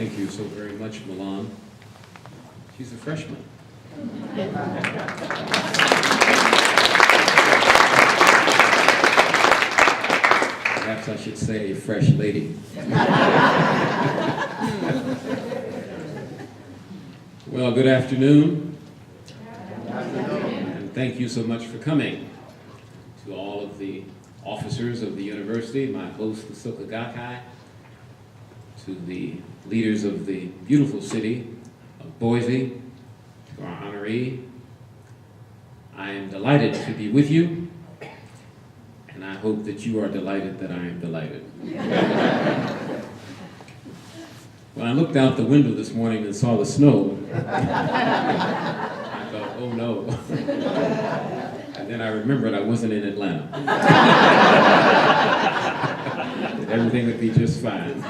Thank you so very much, Milan. She's a freshman. Perhaps I should say fresh lady. Well, good afternoon. And thank you so much for coming. To all of the officers of the university, my host, the Soka Gakkai, to the leaders of the beautiful city of Boise, to our honoree. I am delighted to be with you, and I hope that you are delighted that I am delighted. When I looked out the window this morning and saw the snow, I thought, oh no. And then I remembered I wasn't in Atlanta. That everything would be just fine.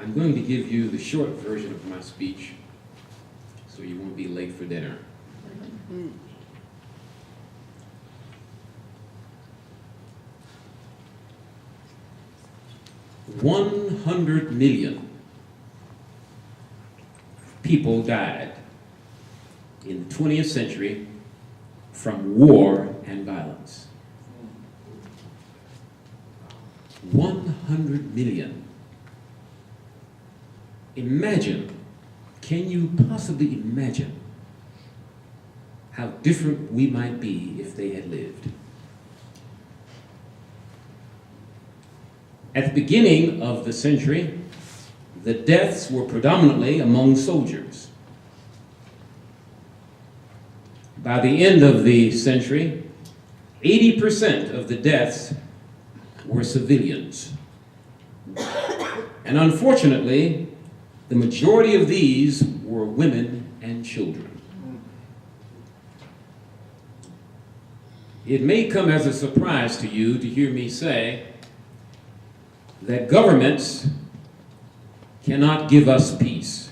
I'm going to give you the short version of my speech so you won't be late for dinner. 100 million people died in the 20th century from war and violence. 100 million. Imagine, can you possibly imagine how different we might be if they had lived? At the beginning of the century, the deaths were predominantly among soldiers. By the end of the century, 80% of the deaths were civilians. And unfortunately, the majority of these were women and children. It may come as a surprise to you to hear me say that governments cannot give us peace.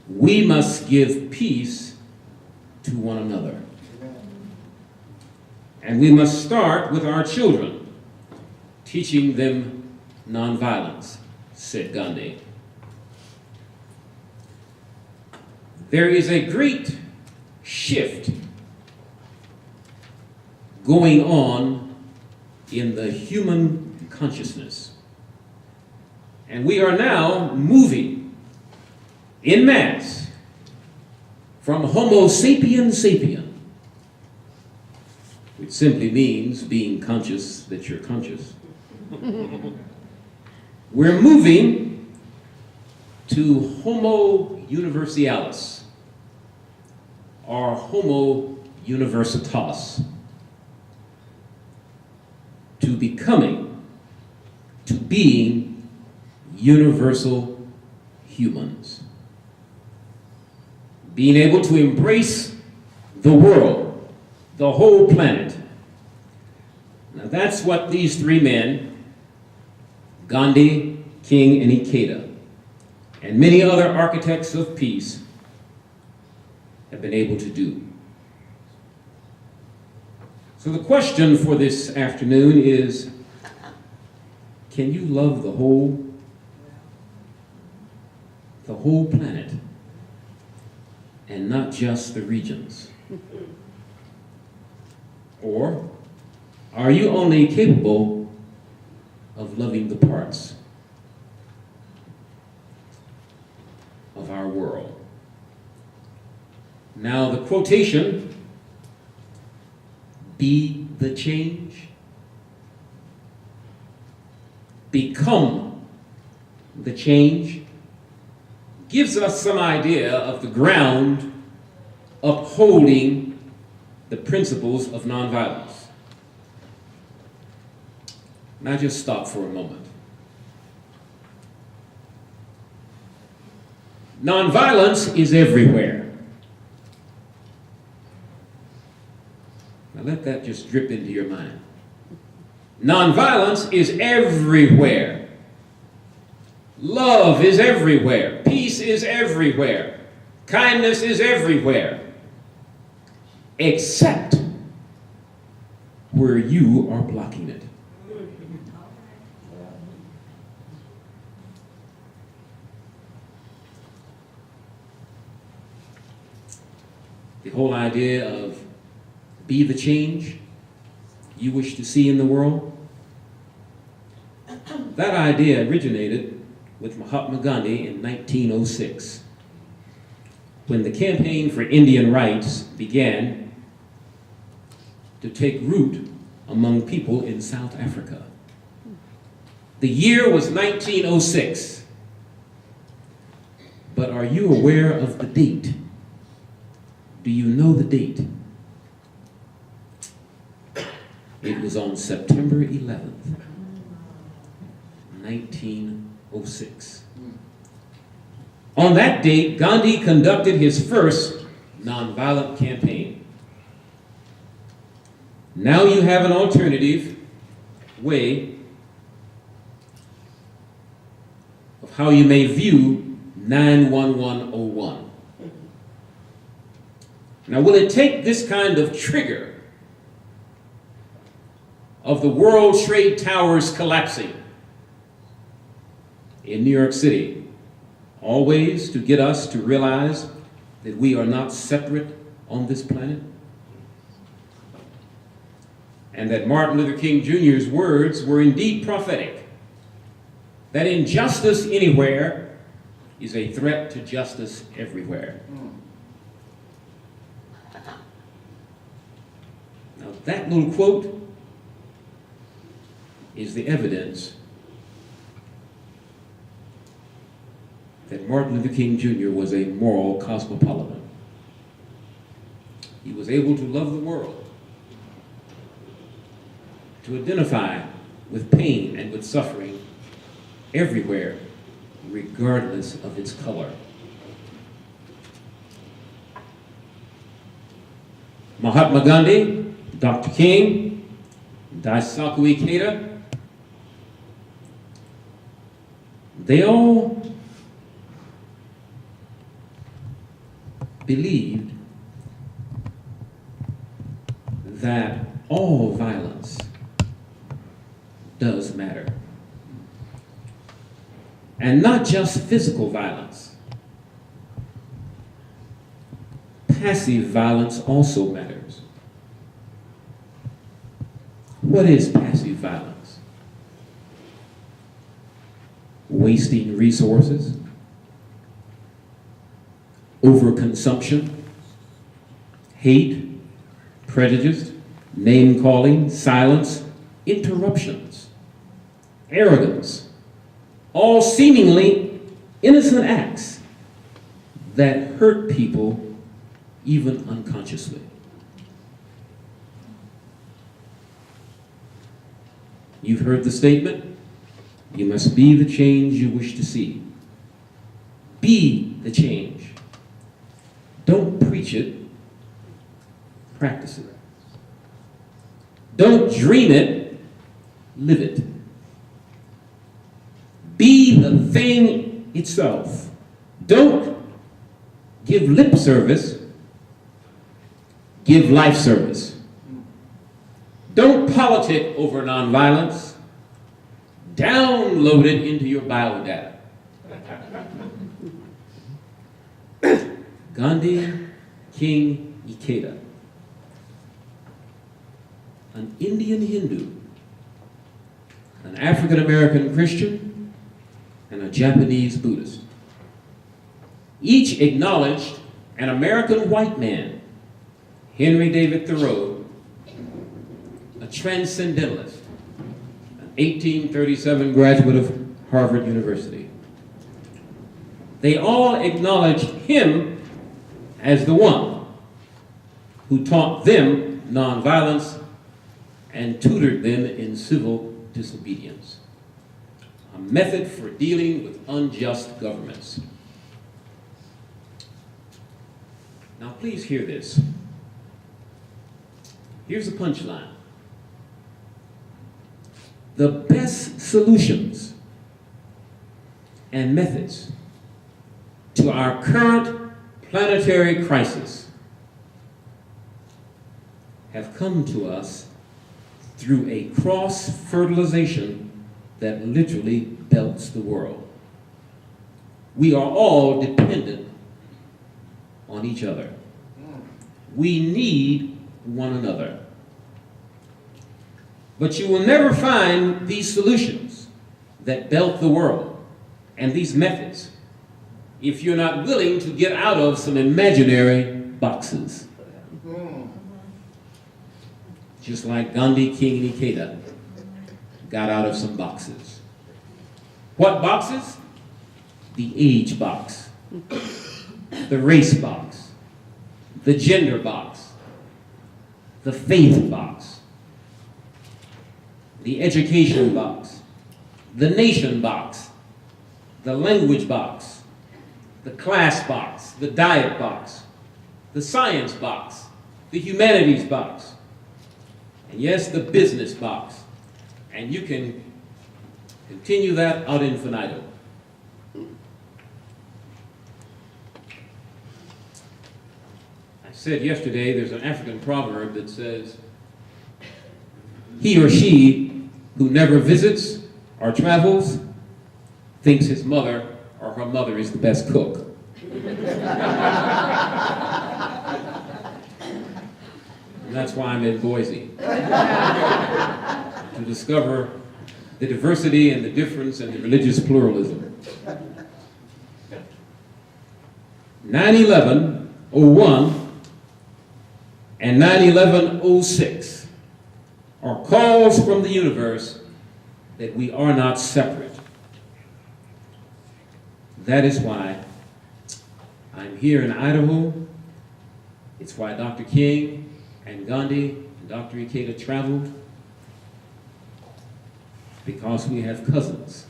We must give peace to one another. And we must start with our children, teaching them nonviolence, said Gandhi. There is a great shift going on in the human consciousness. And we are now moving en masse from Homo sapiens sapien, which simply means being conscious that you're conscious. We're moving to Homo universalis, or Homo universitas, to becoming, to being universal humans. Being able to embrace the world, the whole planet. Now that's what these three men, Gandhi, King, and Ikeda, and many other architects of peace have been able to do. So the question for this afternoon is, can you love the whole planet and not just the regions? Or are you only capable of loving the parts of our world? Now the quotation, be the change, become the change, gives us some idea of the ground upholding the principles of nonviolence. Now just stop for a moment. Nonviolence is everywhere. Now let that just drip into your mind. Nonviolence is everywhere. Love is everywhere. Peace is everywhere. Kindness is everywhere. Except where you are blocking it. The whole idea of be the change you wish to see in the world, that idea originated with Mahatma Gandhi in 1906, when the campaign for Indian rights began to take root among people in South Africa. The year was 1906, but are you aware of the date? Do you know the date? It was on September 11th, 1906. On that date, Gandhi conducted his first nonviolent campaign. Now you have an alternative way of how you may view 91101. Now, will it take this kind of trigger of the World Trade Towers collapsing in New York City always to get us to realize that we are not separate on this planet? And that Martin Luther King Jr.'s words were indeed prophetic, that injustice anywhere is a threat to justice everywhere. Now, that little quote is the evidence that Martin Luther King Jr. was a moral cosmopolitan. He was able to love the world, to identify with pain and with suffering everywhere, regardless of its color. Mahatma Gandhi, Dr. King, Daisaku Ikeda, they all believed that all violence does matter. And not just physical violence. Passive violence also matters. What is passive violence? Wasting resources, overconsumption, hate, prejudice, name-calling, silence, interruptions, arrogance, all seemingly innocent acts that hurt people even unconsciously. You've heard the statement, you must be the change you wish to see. Be the change. Don't preach it, practice it. Don't dream it, live it. Be the thing itself. Don't give lip service, give life service. Don't politic over nonviolence. Download it into your biodata. Gandhi, King, Ikeda, an Indian Hindu, an African American Christian, and a Japanese Buddhist. Each acknowledged an American white man, Henry David Thoreau, a transcendentalist, an 1837 graduate of Harvard University. They all acknowledged him as the one who taught them nonviolence and tutored them in civil disobedience, a method for dealing with unjust governments. Now please hear this. Here's the punchline. The best solutions and methods to our current planetary crisis have come to us through a cross-fertilization that literally belts the world. We are all dependent on each other. We need one another. But you will never find these solutions that belt the world and these methods if you're not willing to get out of some imaginary boxes. Just like Gandhi, King, and Ikeda got out of some boxes. What boxes? The age box, the race box, the gender box, the faith box, the education box, the nation box, the language box, the class box, the diet box, the science box, the humanities box, and yes, the business box. And you can continue that ad infinitum. I said yesterday there's an African proverb that says, he or she who never visits or travels thinks his mother or her mother is the best cook. And that's why I'm in Boise, to discover the diversity and the difference and the religious pluralism. 9/11/01 and 9/11/06 are calls from the universe that we are not separate. That is why I'm here in Idaho. It's why Dr. King and Gandhi and Dr. Ikeda traveled, because we have cousins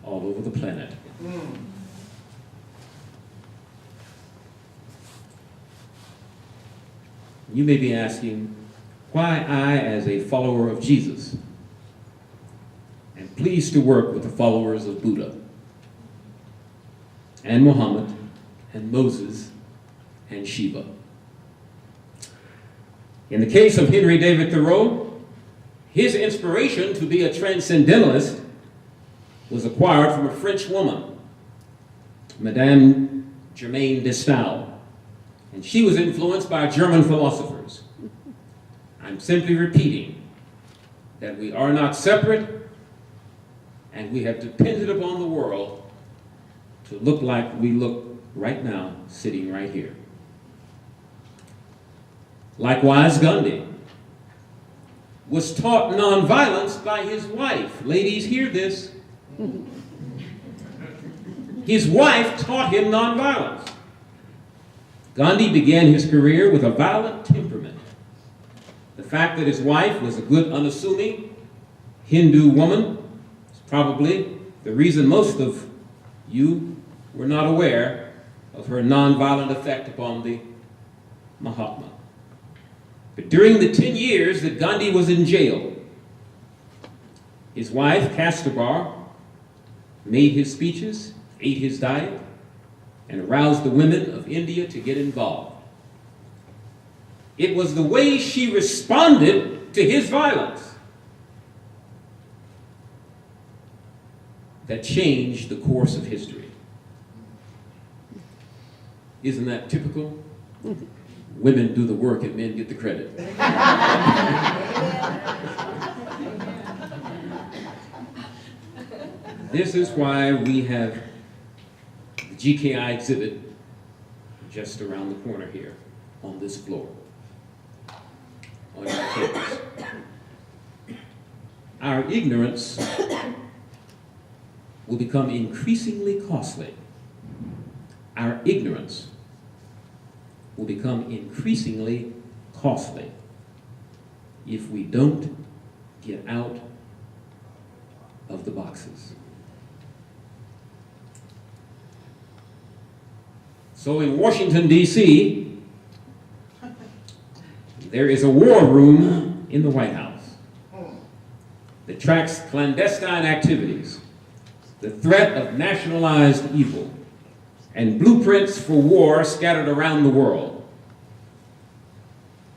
all over the planet. You may be asking, why I, as a follower of Jesus, am pleased to work with the followers of Buddha and Muhammad and Moses and Shiva. In the case of Henry David Thoreau, his inspiration to be a transcendentalist was acquired from a French woman, Madame Germaine de Staël, and she was influenced by German philosophers. I'm simply repeating that we are not separate, and we have depended upon the world to look like we look right now, sitting right here. Likewise, Gandhi was taught nonviolence by his wife. Ladies, hear this. His wife taught him nonviolence. Gandhi began his career with a violent temperament. The fact that his wife was a good, unassuming Hindu woman is probably the reason most of you were not aware of her nonviolent effect upon the Mahatma. But during the 10 years that Gandhi was in jail, his wife, Kastabar, made his speeches, ate his diet, and aroused the women of India to get involved. It was the way she responded to his violence that changed the course of history. Isn't that typical? Women do the work and men get the credit. This is why we have the GKI exhibit just around the corner here on this floor, on your campus. Our ignorance will become increasingly costly. Our ignorance will become increasingly costly if we don't get out of the boxes. So in Washington, D.C., there is a war room in the White House that tracks clandestine activities, the threat of nationalized evil, and blueprints for war scattered around the world.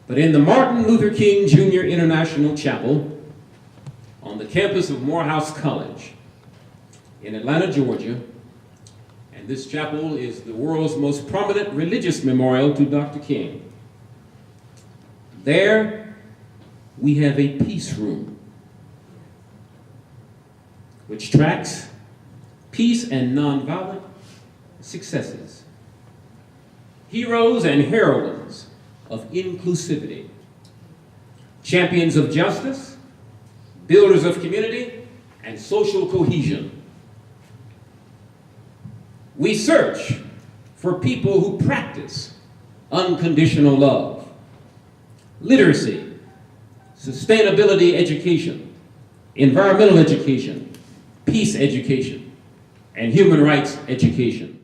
but in the Martin Luther King Jr. International Chapel on the campus of Morehouse College in Atlanta, Georgia. And this chapel is the world's most prominent religious memorial to Dr. King. There, we have a peace room, which tracks peace and nonviolent successes, heroes and heroines of inclusivity, champions of justice, builders of community and social cohesion. We search for people who practice unconditional love, literacy, sustainability education, environmental education, peace education, and human rights education.